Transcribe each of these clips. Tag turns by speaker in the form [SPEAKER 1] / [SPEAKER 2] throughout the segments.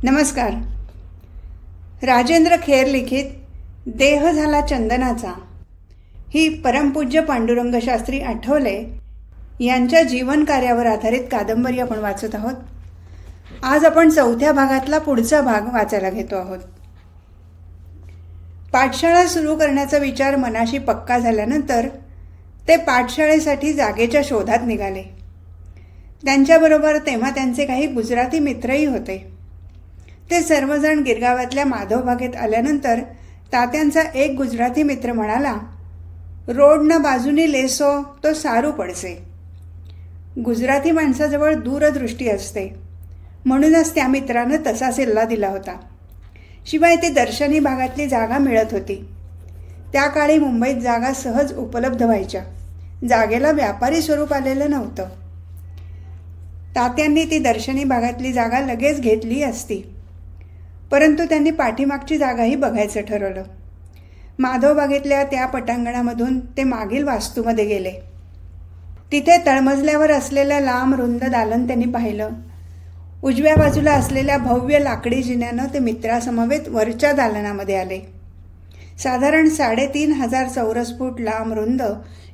[SPEAKER 1] नमस्कार. राजेंद्र खेर लिखित देह झाला चंदनाचा ही परमपूज्य पांडुरंग शास्त्री आठवले यांच्या जीवन कार्यावर आधारित कादंबरी आपण वाचत आहोत. आज आपण 4थ्या भागातला पुढचा भाग वाचायला घेतो आहोत. पाठशाळा सुरू करण्याचा विचार मनाशी पक्का झाल्यानंतर ते पाठशाळेसाठी जागेच्या शोधात निघाले. त्यांच्याबरोबर तेव्हा त्यांचे काही गुजराती मित्रही होते. ते सर्वजण गिरगावातल्या माधव बागेत आल्यानंतर तात्यांचा एक गुजराती मित्र म्हणाला, रोडना बाजूनी लेसो तो सारू पडसे. गुजराती माणसाजवळ दूरदृष्टी असते, म्हणूनच त्या मित्रानं तसा सल्ला दिला होता. शिवाय ती दर्शनी भागातली जागा मिळत होती. त्या काळी मुंबईत जागा सहज उपलब्ध व्हायच्या. जागेला व्यापारी स्वरूप आलेलं नव्हतं. तात्यांनी ती दर्शनी भागातली जागा लगेच घेतली असती, परंतु त्यांनी पाठीमागची जागाही बघायचं ठरवलं. माधवबागेतल्या त्या पटांगणामधून ते मागील वास्तूमध्ये गेले. तिथे तळमजल्यावर असलेलं लांब रुंद दालन त्यांनी पाहिलं. उजव्या बाजूला असलेल्या भव्य लाकडी जिन्यानं ते मित्रासमवेत वरच्या दालनामध्ये आले. साधारण 3,500 चौरस फूट लांब रुंद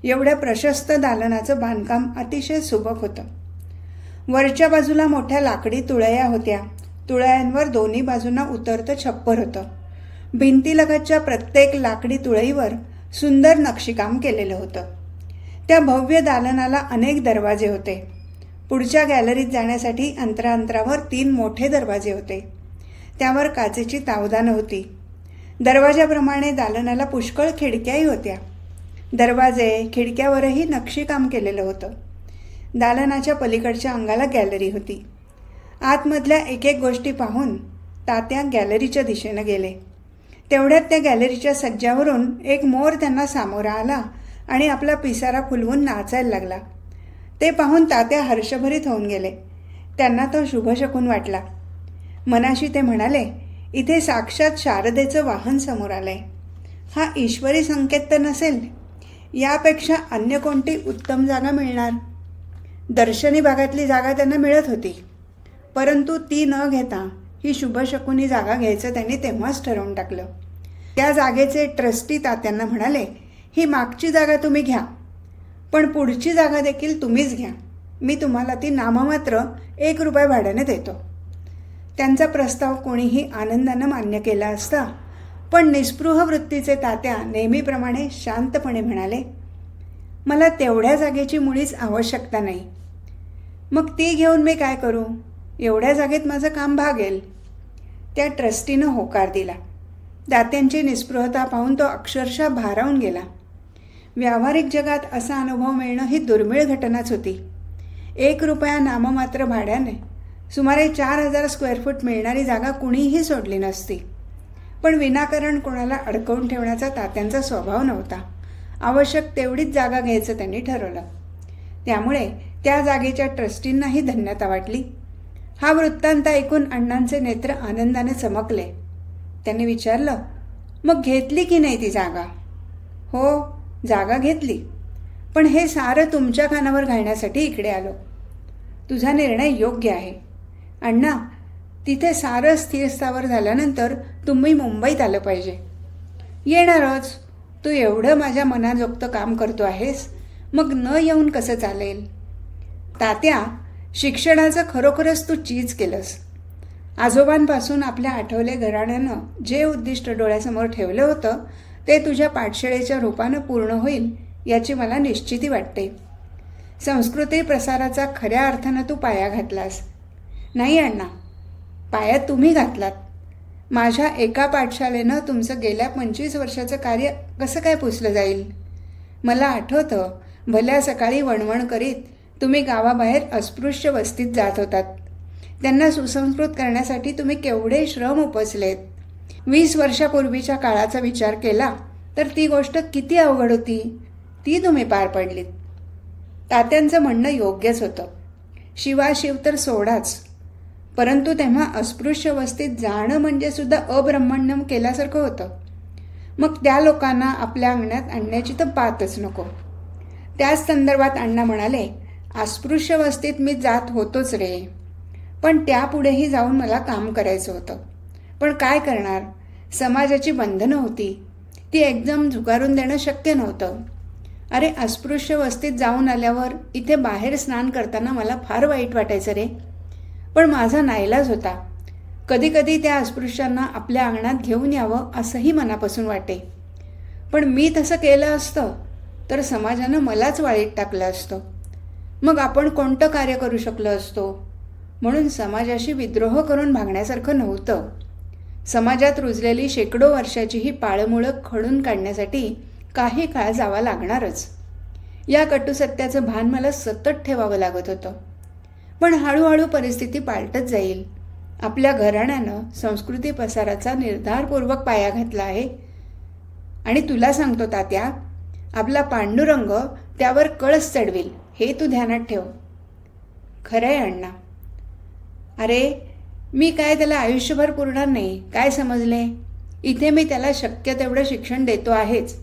[SPEAKER 1] एवढ्या प्रशस्त दालनाचं बांधकाम अतिशय सुबक होतं. वरच्या बाजूला मोठ्या लाकडी तुळया होत्या. तुळयांवर दोन्ही बाजूंना उतरतं छप्पर होतं. भिंतीलगतच्या प्रत्येक लाकडी तुळईवर सुंदर नक्षीकाम केलेलं होतं. त्या भव्य दालनाला अनेक दरवाजे होते. पुढच्या गॅलरीत जाण्यासाठी अंतरांतरावर 3 मोठे दरवाजे होते. त्यावर काचेची तावदानं होती. दरवाजाप्रमाणे दालनाला पुष्कळ खिडक्याही होत्या. दरवाजे खिडक्यावरही नक्षीकाम केलेलं होतं. दालनाच्या पलीकडच्या अंगाला गॅलरी होती. आतमधल्या एक एक गोष्टी पाहून तात्या गॅलरीच्या दिशेनं गेले. तेवढ्यात त्या गॅलरीच्या सज्जावरून एक मोर त्यांना सामोरा आला आणि आपला पिसारा फुलवून नाचायला लागला. ते पाहून तात्या हर्षभरीत होऊन गेले. त्यांना तो शुभशकुन वाटला. मनाशी ते म्हणाले, इथे साक्षात शारदेचं वाहन समोर आलंय. हा ईश्वरी संकेत तर नसेल? यापेक्षा अन्य कोणती उत्तम जागा मिळणार? दर्शनी भागातली जागा त्यांना मिळत होती, परंतु ती न घेता ही शुभशकुनी जागा घ्यायचं त्यांनी तेव्हाच ठरवून टाकलं. त्या जागेचे ट्रस्टी तात्यांना म्हणाले, ही मागची जागा तुम्ही घ्या, पण पुढची जागा देखील तुम्हीच घ्या. मी तुम्हाला ती नाममात्र 1 रुपया भाड्याने देतो. त्यांचा प्रस्ताव कोणीही आनंदानं मान्य केला असता, पण निस्पृह वृत्तीचे तात्या नेहमीप्रमाणे शांतपणे म्हणाले, मला तेवढ्या जागेची मुळीच आवश्यकता नाही. मग ती घेऊन मी काय करू? एवढ्या जागेत माझं काम भागेल. त्या ट्रस्टीनं होकार दिला. दात्यांची निस्पृहता पाहून तो अक्षरशः भारावून गेला. व्यावहारिक जगात असा अनुभव मिळणं ही दुर्मिळ घटनाच होती. 1 रुपया नाममात्र भाड्याने सुमारे 4,000 स्क्वेअर फूट मिळणारी जागा कुणीही सोडली नसती. पण विनाकारण कोणाला अडकवून ठेवण्याचा तात्यांचा स्वभाव नव्हता. आवश्यक तेवढीच जागा घ्यायचं त्यांनी ठरवलं. त्यामुळे त्या जागेच्या ट्रस्टींनाही धन्यता वाटली. हा वृत्तांत ऐकून अण्णांचे नेत्र आनंदाने चमकले. त्यांनी विचारलं, मग घेतली की नाही ती जागा? हो, जागा घेतली, पण हे सारं तुमच्या कानावर घालण्यासाठी इकडे आलो. तुझा निर्णय योग्य आहे अण्णा. तिथे सारं स्थिरस्थावर झाल्यानंतर तुम्ही मुंबईत आलं पाहिजे. येणारच. तू एवढं माझ्या मनाजोगतं काम करतो आहेस, मग न येऊन कसं चालेल? तात्या, शिक्षणाचं खरोखरच तू चीज केलंस. आजोबांपासून आपल्या आठवले घराण्यानं जे उद्दिष्ट डोळ्यासमोर ठेवलं होतं ते तुझ्या पाठशाळेच्या रूपानं पूर्ण होईल याची मला निश्चिती वाटते. संस्कृती प्रसाराचा खऱ्या अर्थानं तू पाया घातलास. नाही अण्णा, पाया तुम्ही घातलात. माझ्या एका पाठशाळेनं तुमचं गेल्या 25 वर्षाचं कार्य कसं काय पुसलं जाईल? मला आठवतं, भल्या सकाळी वणवण करीत तुम्ही गावाबाहेर अस्पृश्य वस्तीत जात होतात. त्यांना सुसंस्कृत करण्यासाठी तुम्ही केवढे श्रम उपसलेत. 20 वर्षापूर्वीच्या काळाचा विचार केला तर ती गोष्ट किती अवघड होती, ती तुम्ही पार पडलीत. तात्यांचं म्हणणं योग्यच होतं. शिवाशिव तर सोडाच, परंतु तेव्हा अस्पृश्य वस्तीत जाणं म्हणजे सुद्धा अब्रह्मण्यम केल्यासारखं होतं. मग त्या लोकांना आपल्या अंगणात आणण्याची तर बातच नको. त्याच संदर्भात अण्णा म्हणाले, अस्पृश्य वस्तीत मी जात होतोच रे, पण त्यापुढेही जाऊन मला काम करायचं होतं. पण काय करणार, समाजाची बंधनं होती, ती एकदम झुगारून देणं शक्य नव्हतं. अरे, अस्पृश्य वस्तीत जाऊन आल्यावर इथे बाहेर स्नान करताना मला फार वाईट वाटायचं रे. पण माझा नाईलाज होता. कधी कधी त्या अस्पृश्यांना आपल्या अंगणात घेऊन यावं असंही मनापासून वाटे. पण मी तसं केलं असतं तर समाजानं मलाच वाळीत टाकलं असतं. मग आपण कोणतं कार्य करू शकलो असतो. म्हणून समाजाशी विद्रोह करून भागण्यासारखं नव्हतं. समाजात रुजलेली शेकडो वर्षाची ही पाळमुळं खडून काढण्यासाठी काही काळ जावा लागणारच. या कटुसत्याचं भान मला सतत ठेवावं लागत होतं. पण हळूहळू परिस्थिती पालटत जाईल. आपल्या घराण्यानं संस्कृती पसाराचा निर्धारपूर्वक पाया घातला आहे. आणि तुला सांगतो तात्या, आपला पांडुरंग त्यावर कळस चढवेल, हे तू ध्यानात ठेव. खरंय अण्णा. अरे, मी काय त्याला आयुष्यभर पुरणार नाही, काय समजले. इथे मी त्याला शक्य तेवढं शिक्षण देतो आहेच,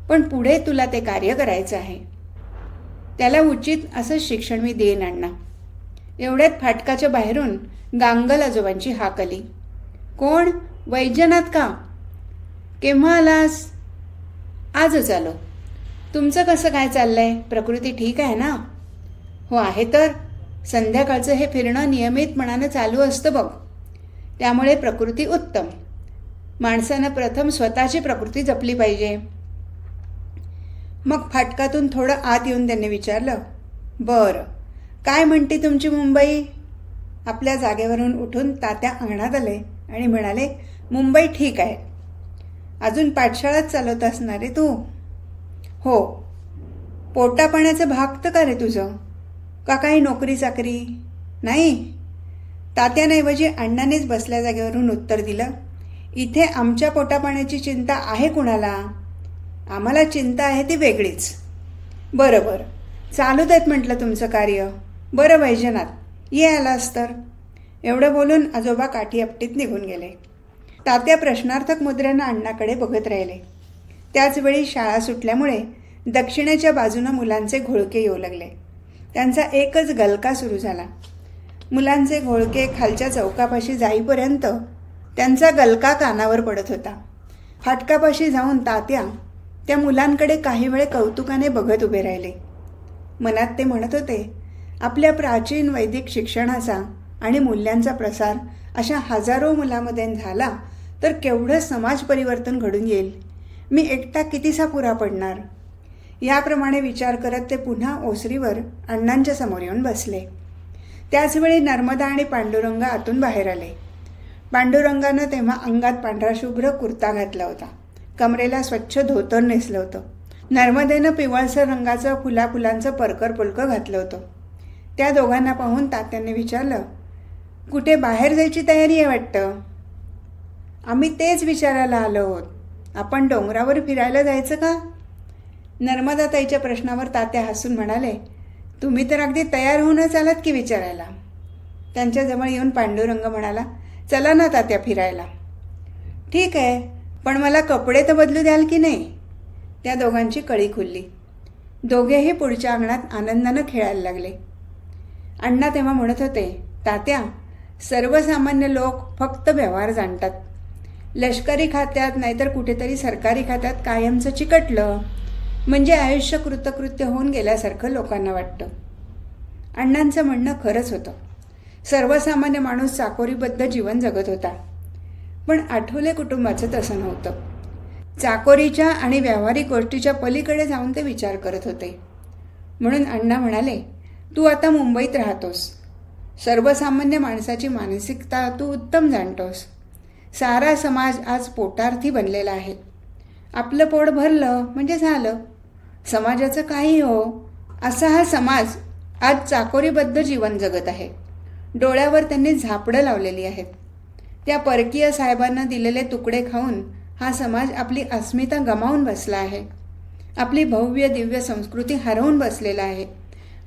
[SPEAKER 1] पण पुढे तुला ते कार्य करायचं आहे. त्याला उचित असं शिक्षण मी देईन अण्णा. एवढ्यात फाटकाच्या बाहेरून गांगल आजोबांची हाक आली. कोण? वैजनाथ का? केव्हा आलास? आजच आलो. तुमचं कसं काय चाललंय? प्रकृती ठीक आहे ना? हो आहे तर. संध्याकाळचं हे फिरणं नियमितपणानं चालू असतं बघ, त्यामुळे प्रकृती उत्तम. माणसानं प्रथम स्वतःची प्रकृती जपली पाहिजे. मग फाटकातून थोडं आत येऊन त्यांनी विचारलं, बरं, काय म्हणते तुमची मुंबई? आपल्या जागेवरून उठून तात्या अंगणात आले आणि म्हणाले, मुंबई ठीक आहे. अजून पाठशाळाच चालवत असणार रे तू? हो. पोटापाण्याचं भागतं का रे तुझं? का काही नोकरी चाकरी? नाही. तात्याऐवजी अण्णानेच बसल्या जागेवरून उत्तर दिलं, इथे आमच्या पोटापाण्याची चिंता आहे कुणाला? आम्हाला चिंता आहे ती वेगळीच. बरं बरं, चालू देत म्हटलं तुमचं कार्य. बरं वैजनाथ, ये आलास तर. एवढं बोलून आजोबा काठी आपटीत निघून गेले. तात्या प्रश्नार्थक मुद्रेनं अण्णाकडे बघत राहिले. त्याचवेळी शाळा सुटल्यामुळे दक्षिणेच्या बाजूनं मुलांचे घोळके येऊ लागले. त्यांचा एकच गलका सुरू झाला. मुलांचे घोळके खालच्या चौकापाशी जाईपर्यंत त्यांचा गलका कानावर पडत होता. फाटकापाशी जाऊन तात्या त्या मुलांकडे काही वेळ कौतुकाने बघत उभे राहिले. मनात ते म्हणत होते, आपल्या प्राचीन वैदिक शिक्षणाचा आणि मूल्यांचा प्रसार अशा हजारो मुलांमध्ये झाला तर केवढं समाज परिवर्तन घडून येईल. मी एकटा कितीसा पुरा पडणार. याप्रमाणे विचार करत ते पुन्हा ओसरीवर अण्णांच्या समोर येऊन बसले. त्याचवेळी नर्मदा आणि पांडुरंग आतून बाहेर आले. पांडुरंगानं तेव्हा अंगात पांढरा शुभ्र कुर्ता घातला होता, कमरेला स्वच्छ धोतर नेसलं होतं. नर्मदेनं पिवळसर रंगाचं फुलाफुलांचं परकर पुलकं घातलं होतं. त्या दोघांना पाहून तात्यांनी विचारलं, कुठे बाहेर जायची तयारी आहे वाटतं? आम्ही तेच विचारायला आलो आहोत. आपण डोंगरावर फिरायला जायचं का? नर्मदाताईच्या प्रश्नावर तात्या हसून म्हणाले, तुम्ही तर अगदी तयार होऊनच आलात की विचारायला. त्यांच्याजवळ येऊन पांडुरंग म्हणाला, चला ना तात्या फिरायला. ठीक आहे, पण मला कपडे तर बदलू द्याल की नाही? त्या दोघांची कळी खुलली. दोघेही पुढच्या अंगणात आनंदानं खेळायला लागले. अण्णा तेव्हा म्हणत होते, तात्या, सर्वसामान्य लोक फक्त व्यवहार जाणतात. लष्करी खात्यात नाहीतर कुठेतरी सरकारी खात्यात कायमचं चिकटलं म्हणजे आयुष्य कृतकृत्य होऊन गेल्यासारखं लोकांना वाटतं. अण्णांचं म्हणणं खरंच होतं. सर्वसामान्य माणूस चाकोरीबद्ध जीवन जगत होता. पण आठवले कुटुंबाचं तसं नव्हतं. चाकोरीच्या आणि व्यावहारिक गोष्टीच्या पलीकडे जाऊन ते विचार करत होते. म्हणून अण्णा म्हणाले, तू आता मुंबईत राहतोस. सर्वसामान्य माणसाची मानसिकता तू उत्तम जाणतोस. सारा समाज आज पोटार्थी बनलेला आहे. आपलं पोट भरलं म्हणजे झालं. समाजाचं काही हो, असा हा समाज आज चाकोरीबद्ध जीवन जगत आहे. डोळ्यावर त्यांनी झापडं लावलेली आहेत. त्या परकीय साहेबांना दिलेले तुकडे खाऊन हा समाज आपली अस्मिता गमावून बसला आहे. आपली भव्य दिव्य संस्कृती हरवून बसलेला आहे.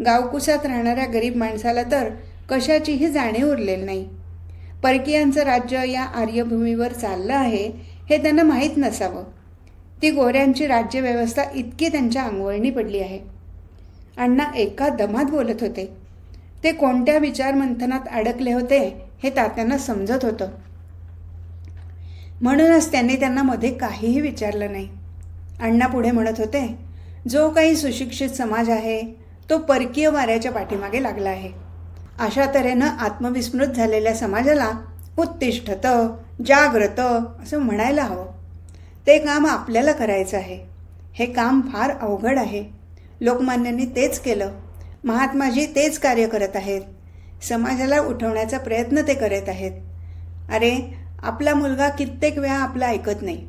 [SPEAKER 1] गावकुसात राहणाऱ्या गरीब माणसाला तर कशाचीही जाणीव उरलेली नाही. परकीयांचं राज्य या आर्यभूमीवर चाललं आहे हे त्यांना माहीत नसावं. ती गोऱ्यांची राज्यव्यवस्था इतकी त्यांच्या अंगवळणी पडली आहे. अण्णा एका दमात बोलत होते. ते कोणत्या विचारमंथनात अडकले होते हे तात्यांना समजत होतं. म्हणूनच त्यांनी त्यांना मध्ये काहीही विचारलं नाही. अण्णा पुढे म्हणत होते, जो काही सुशिक्षित समाज आहे तो परकीय वाऱ्याच्या पाठीमागे लागला आहे. अशा तऱ्हेनं आत्मविस्मृत झालेल्या समाजाला उत्तिष्ठत, जाग्रत असं म्हणायला हवं. ते काम आपल्याला करायचं आहे. हे काम फार अवघड आहे. लोकमान्यांनी तेच केलं. महात्माजी तेच कार्य करत आहेत. समाजाला उठवण्याचा प्रयत्न ते करत आहेत. अरे, आपला मुलगा कित्येक वेळा आपलं ऐकत नाही.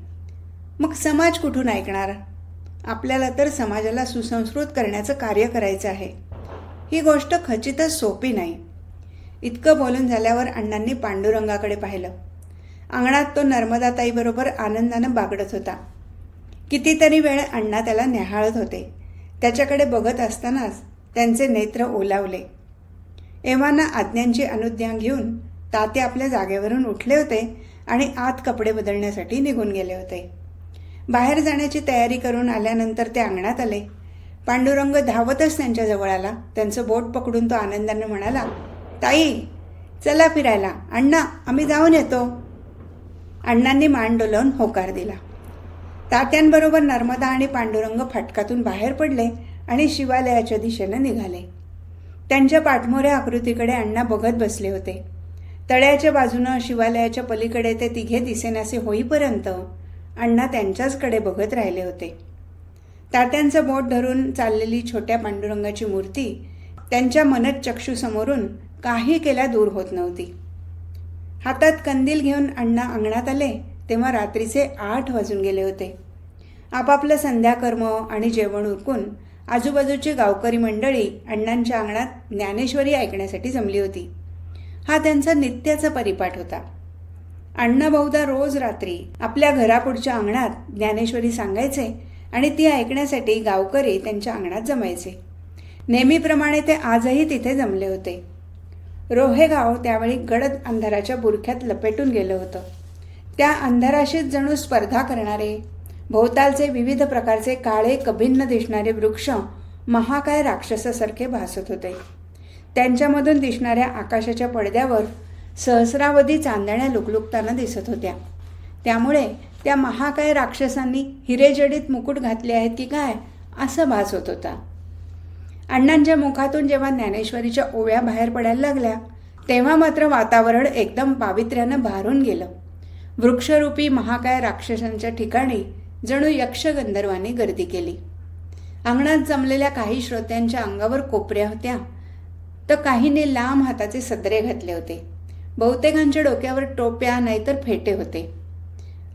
[SPEAKER 1] मग समाज कुठून ऐकणार? आपल्याला तर समाजाला सुसंस्कृत करण्याचं कार्य करायचं आहे. ही गोष्ट खचितच सोपी नाही. इतकं बोलून झाल्यावर अण्णांनी पांडुरंगाकडे पाहिलं. अंगणात तो नर्मदाताईबरोबर आनंदानं बागडत होता. कितीतरी वेळ अण्णा त्याला न्याहाळत होते. त्याच्याकडे बघत असतानाच त्यांचे नेत्र ओलावले. एव्हाना आज्ञांची अनुज्ञा घेऊन तात्या आपल्या जागेवरून उठले होते आणि आत कपडे बदलण्यासाठी निघून गेले होते. बाहेर जाण्याची तयारी करून आल्यानंतर ते अंगणात आले. पांडुरंग धावतच त्यांच्याजवळ आला. त्यांचं बोट पकडून तो आनंदाने म्हणाला, ताई, चला फिरायला. अण्णा, आम्ही जाऊन येतो. अण्णांनी मान डोलावून होकार दिला. तात्यांबरोबर नर्मदा आणि पांडुरंग फाटकातून बाहेर पडले आणि शिवालयाच्या दिशेनं निघाले. त्यांच्या पाठमोऱ्या आकृतीकडे अण्णा बघत बसले होते. तळ्याच्या बाजूनं शिवालयाच्या पलीकडे ते तिघे दिसेनासे होईपर्यंत अण्णा त्यांच्याचकडे बघत राहिले होते. तात्यांचं बोट धरून चाललेली छोट्या पांडुरंगाची मूर्ती त्यांच्या मनःचक्षुसमोरून काही केल्या दूर होत नव्हती. हातात कंदील घेऊन अण्णा अंगणात आले तेव्हा रात्रीचे 8 वाजून गेले होते. आपापलं संध्याकर्म आणि जेवण उरकून आजूबाजूची गावकरी मंडळी अण्णांच्या अंगणात ज्ञानेश्वरी ऐकण्यासाठी जमली होती. हा त्यांचा नित्याचा परिपाठ होता. अण्णा बहुधा रोज रात्री आपल्या घरापुढच्या अंगणात ज्ञानेश्वरी सांगायचे आणि ती ऐकण्यासाठी गावकरी त्यांच्या अंगणात जमायचे. नेहमीप्रमाणे ते आजही तिथे जमले होते. रोहे गाव त्यावेळी गडद अंधाराच्या बुरख्यात लपेटून गेलं होतं. त्या अंधाराशीच जणू स्पर्धा करणारे, भोवतालचे विविध प्रकारचे काळे कभिन्न दिसणारे वृक्ष महाकाय राक्षसासारखे भासत होते. त्यांच्यामधून दिसणाऱ्या आकाशाच्या पडद्यावर सहस्रावधी चांदण्या लुकलुकताना दिसत होत्या. त्यामुळे त्या महाकाय राक्षसांनी हिरेजडित मुकुट घातले आहेत की काय असं भास होत होता. अण्णांच्या मुखातून जेव्हा ज्ञानेश्वरीच्या ओव्या बाहेर पडायला लागल्या तेव्हा मात्र वातावरण एकदम पावित्र्यानं भारून गेलं. वृक्षरूपी महाकाय राक्षसांच्या ठिकाणी जणू यक्षगंधर्वांनी गर्दी केली. अंगणात जमलेल्या काही श्रोत्यांच्या अंगावर कोपऱ्या होत्या तर काहींनी लांब हाताचे सदरे घातले होते. बहुतेकांच्या डोक्यावर टोप्या नाहीतर फेटे होते.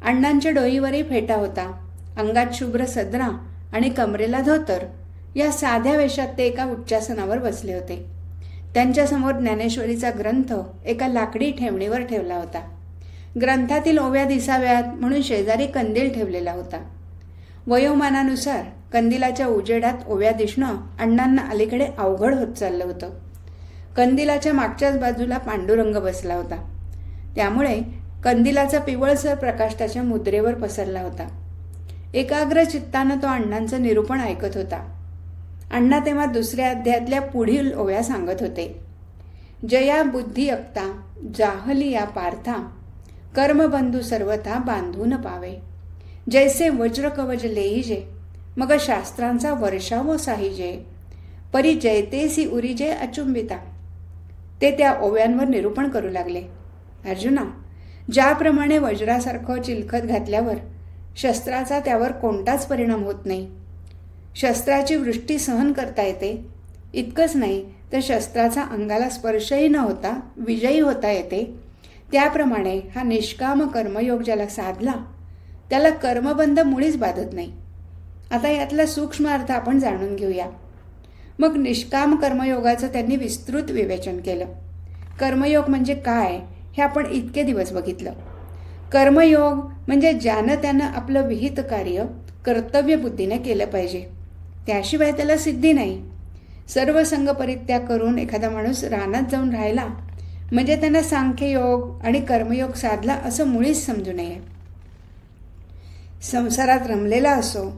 [SPEAKER 1] अण्णांच्या डोईवरही फेटा होता. अंगात शुभ्र सदरा आणि कमरेला धोतर या साध्या वेशात ते एका उच्चासनावर बसले होते. त्यांच्यासमोर ज्ञानेश्वरीचा ग्रंथ एका लाकडी ठेवणीवर ठेवला होता. ग्रंथातील ओव्या दिसाव्यात म्हणून शेजारी कंदील ठेवलेला होता. वयोमानानुसार कंदिलाच्या उजेडात ओव्या दिसणं अण्णांना अलीकडे अवघड होत चाललं होतं. कंदिलाच्या मागच्याच बाजूला पांडुरंग बसला होता. त्यामुळे कंदिलाचा पिवळसर प्रकाश त्याच्या मुद्रेवर पसरला होता. एकाग्र चित्तानं तो अण्णांचं निरूपण ऐकत होता. अण्णा तेव्हा दुसऱ्या अध्यायातल्या पुढील ओव्या सांगत होते. जया बुद्धी अक्ता जाहली या पार्था कर्मबंधू सर्वथा बांधून पावे जैसे वज्र कवच लेईजे मग शास्त्रांचा वर्षावो साहिजे परी जयतेसी उरिजे अचुंबिता. ते त्या ओव्यांवर निरूपण करू लागले. अर्जुना, ज्याप्रमाणे वज्रासारखं चिलखत घातल्यावर शस्त्राचा त्यावर कोणताच परिणाम होत नाही, शस्त्राची वृष्टी सहन करता येते, इतकंच नाही तर शस्त्राचा अंगाला स्पर्शही न होता विजयी होता येते, त्याप्रमाणे हा निष्काम कर्मयोग ज्याला साधला त्याला कर्मबंध मुळीच बाधत नाही. आता यातला सूक्ष्म अर्थ आपण जाणून घेऊया. मग निष्काम कर्मयोगाचं त्यांनी विस्तृत विवेचन केलं. कर्मयोग म्हणजे काय हे आपण इतके दिवस बघितलं. कर्मयोग म्हणजे ज्यानं त्यानं आपलं विहित कार्य कर्तव्य बुद्धीने केलं पाहिजे, त्याशिवाय त्याला सिद्धी नाही. सर्व संग परित्याग करून एखादा माणूस रानात जाऊन राहिला म्हणजे त्यानं सांख्ययोग आणि कर्मयोग साधला असं मुळीच समजू नये. संसारात रमलेला असो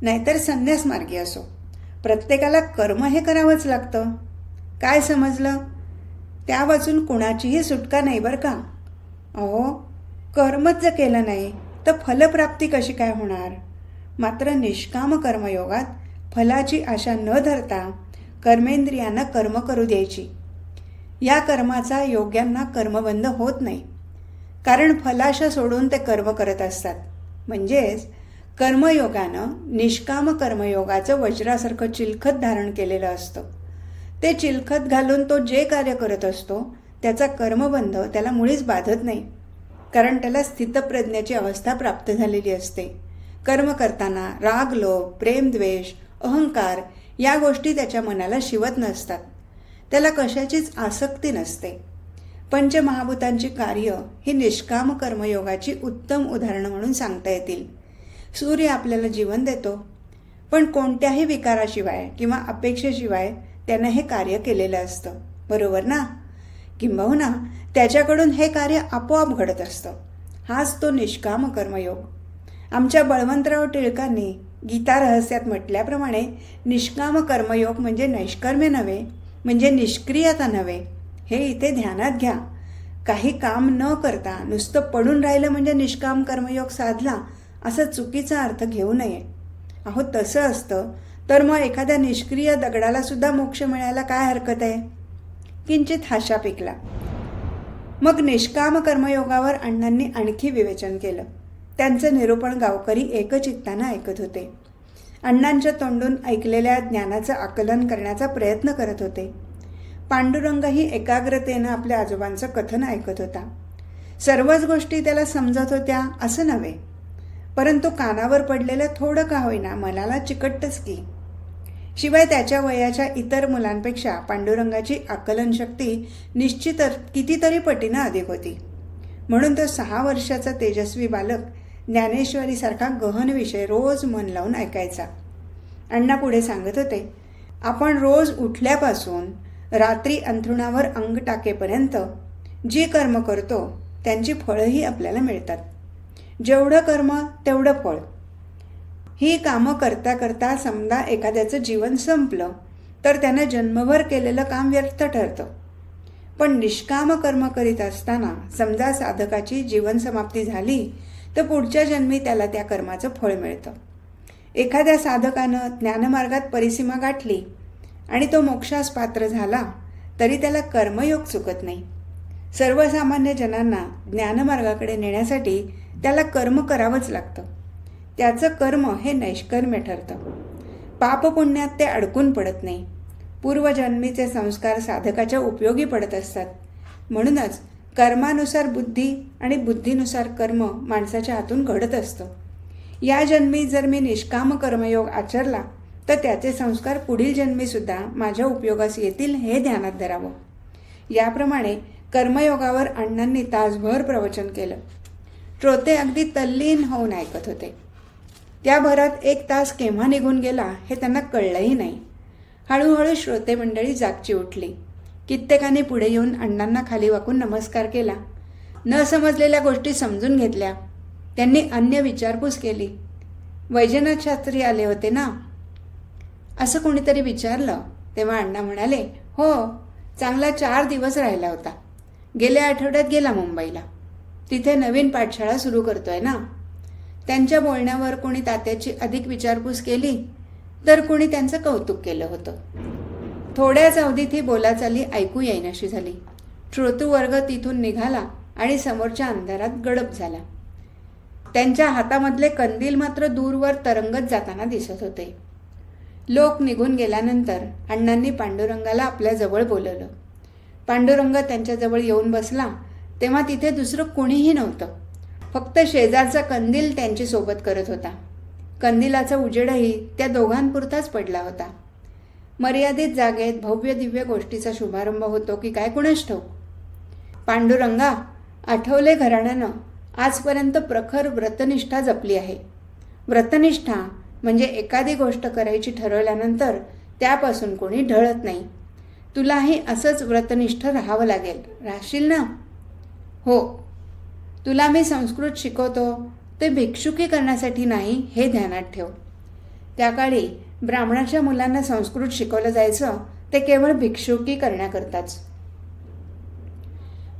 [SPEAKER 1] नाहीतर संन्यास मार्गी असो, प्रत्येकाला कर्म हे करावंच लागतं. काय समजलं? त्या वाचून कुणाचीही सुटका नाही बरं का. अहो, कर्मच जर केलं नाही तर फलप्राप्ती कशी काय होणार? मात्र निष्काम कर्मयोगात फलाची आशा न धरता कर्मेंद्रियांना कर्म करू द्यायची. या कर्माचा योग्यांना कर्मबंध होत नाही, कारण फलाशा सोडून ते कर्म करत असतात. म्हणजेच कर्मयोगानं निष्काम कर्मयोगाचं वज्रासारखं चिलखत धारण केलेलं असतं. ते चिलखत घालून तो जे कार्य करत असतो त्याचा कर्मबंध त्याला मुळीच बाधत नाही, कारण त्याला स्थितप्रज्ञाची अवस्था प्राप्त झालेली असते. कर्म करताना राग, लोभ, प्रेम, द्वेष, अहंकार या गोष्टी त्याच्या मनाला शिवत नसतात. त्याला कशाचीच आसक्ती नसते. पंचमहाभूतांची कार्य ही निष्काम कर्मयोगाची उत्तम उदाहरणं म्हणून सांगता येतील. सूर्य आपल्याला जीवन देतो, पण कोणत्याही विकाराशिवाय किंवा अपेक्षेशिवाय त्यानं हे कार्य केलेलं असतं, बरोबर ना? किंबहुना त्याच्याकडून हे कार्य आपोआप घडत असतं. हाच तो निष्काम कर्मयोग. आमच्या बळवंतराव टिळकांनी गीता रहस्यात म्हटल्याप्रमाणे निष्काम कर्मयोग म्हणजे नैष्कर्म्य नव्हे, म्हणजे निष्क्रियता नव्हे, हे इथे ध्यानात घ्या. काही काम न करता नुसतं पडून राहिलं म्हणजे निष्काम कर्मयोग साधला असा चुकीचा अर्थ घेऊ नये. अहो, तसं असतं तर मग एखाद्या निष्क्रिय दगडाला सुद्धा मोक्ष मिळायला काय हरकत आहे? किंचित हाशा पिकला. मग निष्काम कर्मयोगावर अण्णांनी आणखी विवेचन केलं. त्यांचं निरूपण गावकरी एकचित्तानं ऐकत होते. अण्णांच्या तोंडून ऐकलेल्या ज्ञानाचं आकलन करण्याचा प्रयत्न करत होते. पांडुरंगही एकाग्रतेनं आपल्या आजोबांचं कथन ऐकत होता. सर्वच गोष्टी त्याला समजत होत्या असं नव्हे, परंतु कानावर पडलेलं थोडं का होईना मनाला चिकटतंच की. शिवाय त्याच्या वयाच्या इतर मुलांपेक्षा पांडुरंगाची आकलनशक्ती निश्चित कितीतरी पटीनं अधिक होती. म्हणून तो 6 वर्षाचा तेजस्वी बालक ज्ञानेश्वरीसारखा गहन विषय रोज मन लावून ऐकायचा. अण्णा पुढे सांगत होते, आपण रोज उठल्यापासून रात्री अंथरुणावर अंग टाकेपर्यंत जी कर्म करतो त्यांची फळंही आपल्याला मिळतात. जेवढं कर्म तेवढं फळ. ही कामं करता करता समजा एखाद्याचं जीवन संपलं तर त्यानं जन्मभर केलेलं काम व्यर्थ ठरतं. पण निष्काम कर्म करीत असताना समजा साधकाची जीवन समाप्ती झाली तर पुढच्या जन्मी त्याला त्या कर्माचं फळ मिळतं. एखाद्या साधकानं ज्ञानमार्गात परिसीमा गाठली आणि तो मोक्षास पात्र झाला तरी त्याला कर्मयोग चुकत नाही. सर्वसामान्य जनांना ज्ञानमार्गाकडे नेण्यासाठी त्याला कर्म करावंच लागतं. त्याचं कर्म हे नैष्कर्म्य ठरतं. पापपुण्यात ते अडकून पडत नाही. पूर्वजन्मीचे संस्कार साधकाच्या उपयोगी पडत असतात. म्हणूनच कर्मानुसार बुद्धी आणि बुद्धीनुसार कर्म माणसाच्या हातून घडत असतं. या जन्मी जर मी निष्काम कर्मयोग आचरला तर त्याचे संस्कार पुढील जन्मीसुद्धा माझ्या उपयोगास येतील हे ध्यानात धरावं. याप्रमाणे कर्मयोगावर अण्णांनी तासभर प्रवचन केलं. श्रोते अगदी तल्लीन होऊन ऐकत होते. त्या भरात 1 तास केव्हा निघून गेला हे त्यांना कळलंही नाही. हळूहळू श्रोते मंडळी जागची उठली. कित्येकाने पुढे येऊन अण्णांना खाली वाकून नमस्कार केला. न समजलेल्या गोष्टी समजून घेतल्या. त्यांनी अन्य विचारपूस केली. वैजनाथ शास्त्री आले होते ना, असं कोणीतरी विचारलं. तेव्हा अण्णा म्हणाले, हो, चांगला 4 दिवस राहिला होता. गेल्या आठवड्यात गेला मुंबईला. तिथे नवीन पाठशाळा सुरू करतोय ना. त्यांच्या बोलण्यावर कोणी तात्याची अधिक विचारपूस केली तर कोणी त्यांचं कौतुक केलं होतं. थोड्याच अवधीत ही बोलाचाली ऐकू येईनाशी झाली. श्रोतृवर्ग तिथून निघाला आणि समोरच्या अंधारात गडप झाला. त्यांच्या हातामधले कंदील मात्र दूरवर तरंगत जाताना दिसत होते. लोक निघून गेल्यानंतर अण्णांनी पांडुरंगाला आपल्या जवळ बोलवलं. पांडुरंग त्यांच्याजवळ येऊन बसला तेव्हा तिथे दुसरं कोणीही नव्हतं. फक्त शेजारचा कंदील त्यांची सोबत करत होता. कंदिलाचा उजेडही त्या दोघांपुरताच पडला होता. मर्यादित जागेत भव्य दिव्य गोष्टीचा शुभारंभ होतो की काय कुणास ठाऊक. पांडुरंगा, आठवले घराण्यानं आजपर्यंत प्रखर व्रतनिष्ठा जपली आहे. व्रतनिष्ठा म्हणजे एखादी गोष्ट करायची ठरवल्यानंतर त्यापासून कोणी ढळत नाही. तुलाही असंच व्रतनिष्ठ राहावं लागेल. राहशील ना? हो. तुला मी संस्कृत शिकवतो ते भिक्षुकी करण्यासाठी नाही हे ध्यानात ठेव. त्या काळी ब्राह्मणाच्या मुलांना संस्कृत शिकवलं जायचं ते केवळ भिक्षुकी करण्याकरताच.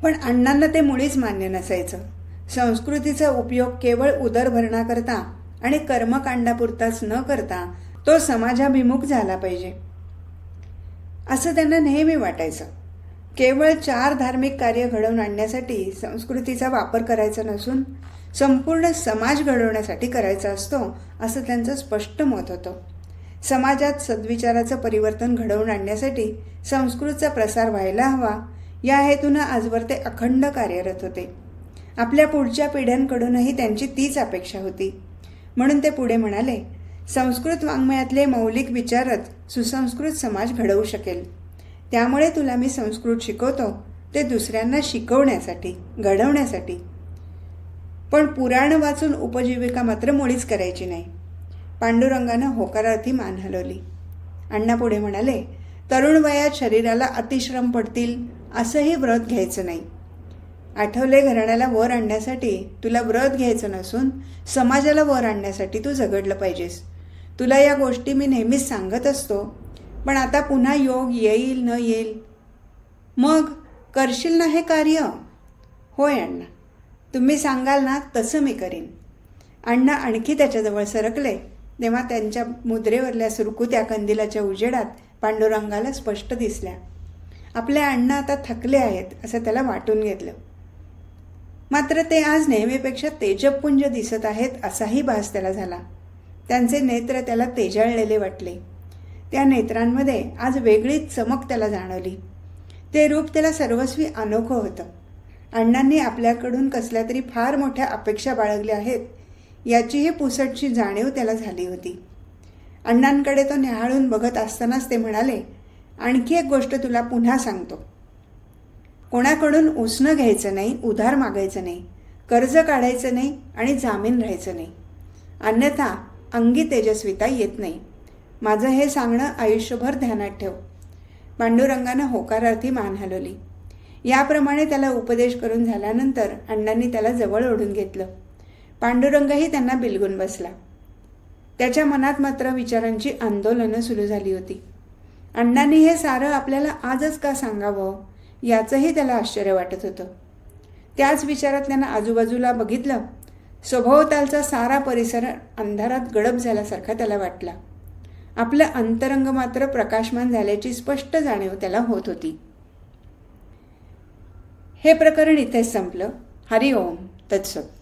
[SPEAKER 1] पण अण्णांना ते मुळीच मान्य नसायचं. संस्कृतीचा उपयोग केवळ उदरभरणाकरता आणि कर्मकांडापुरताच न करता तो समाजाभिमुख झाला पाहिजे असं त्यांना नेहमी वाटायचं. केवळ 4 धार्मिक कार्य घडवून आणण्यासाठी संस्कृतीचा वापर करायचा नसून संपूर्ण समाज घडवण्यासाठी करायचा असतो असं त्यांचं स्पष्ट मत होतं. समाजात सद्विचाराचं परिवर्तन घडवून आणण्यासाठी संस्कृतचा प्रसार व्हायला हवा या हेतूनं आजवर ते अखंड कार्यरत होते. आपल्या पुढच्या पिढ्यांकडूनही त्यांची तीच अपेक्षा होती. म्हणून ते पुढे म्हणाले, संस्कृत वाङ्मयातले मौलिक विचारच सुसंस्कृत समाज घडवू शकेल. त्यामुळे तुला मी संस्कृत शिकवतो, ते दुसऱ्यांना शिकवण्यासाठी, घडवण्यासाठी. पण पुराण वाचून उपजीविका मात्र मुळीच करायची नाही. पांडुरंगानं होकारार्थी मान हलवली. अण्णा पुढे म्हणाले, तरुण वयात शरीराला अतिश्रम पडतील असंही व्रत घ्यायचं नाही. आठवले घराण्याला वर आणण्यासाठी तुला व्रत घ्यायचं नसून समाजाला वर आणण्यासाठी तू झगडलं पाहिजेस. तुला या गोष्टी मी नेहमीच सांगत असतो, पण आता पुन्हा योग येईल न येईल. मग करशील ना हे कार्य? होय अण्णा, तुम्ही सांगाल ना तसं मी करीन. अण्णा आणखी त्याच्याजवळ सरकले तेव्हा त्यांच्या मुद्रेवरल्या सुरकुत्या कंदिलाच्या उजेडात पांडुरंगाला स्पष्ट दिसल्या. आपले अण्णा आता थकले आहेत असं त्याला वाटून घेतलं. मात्र ते आज नेहमीपेक्षा तेजपुंज दिसत आहेत असाही भास त्याला झाला. त्यांचे नेत्र त्याला तेजाळलेले वाटले. त्या नेत्रांमध्ये आज वेगळीच चमक त्याला जाणवली. ते रूप त्याला सर्वस्वी अनोखं होतं. अण्णांनी आपल्याकडून कसल्या तरी फार मोठ्या अपेक्षा बाळगल्या आहेत याचीही पुसटशी जाणीव त्याला झाली होती. अण्णांकडे तो न्याहाळून बघत असतानाच ते म्हणाले, आणखी एक गोष्ट तुला पुन्हा सांगतो. कोणाकडून उसणं घ्यायचं नाही, उधार मागायचं नाही, कर्ज काढायचं नाही आणि जामीन राहायचं नाही. अन्यथा अंगी तेजस्विता येत नाही. माझं हे सांगणं आयुष्यभर ध्यानात ठेव. पांडुरंगानं होकारार्थी मान हलवली. याप्रमाणे त्याला उपदेश करून झाल्यानंतर अण्णांनी त्याला जवळ ओढून घेतलं. पांडुरंगही त्यांना बिलगून बसला. त्याच्या मनात मात्र विचारांची आंदोलनं सुरू झाली होती. अण्णांनी हे सारं आपल्याला आजच का सांगावं याचंही त्याला आश्चर्य वाटत होतं. त्याच विचारात त्यानं आजूबाजूला बघितलं. सभोवतालचा सारा परिसर अंधारात गडप झाल्यासारखा त्याला वाटला. आपलं अंतरंग मात्र प्रकाशमान झाल्याची स्पष्ट जाणीव त्याला होत होती. हे प्रकरण इथेच संपलं. हरिओम तत्सत.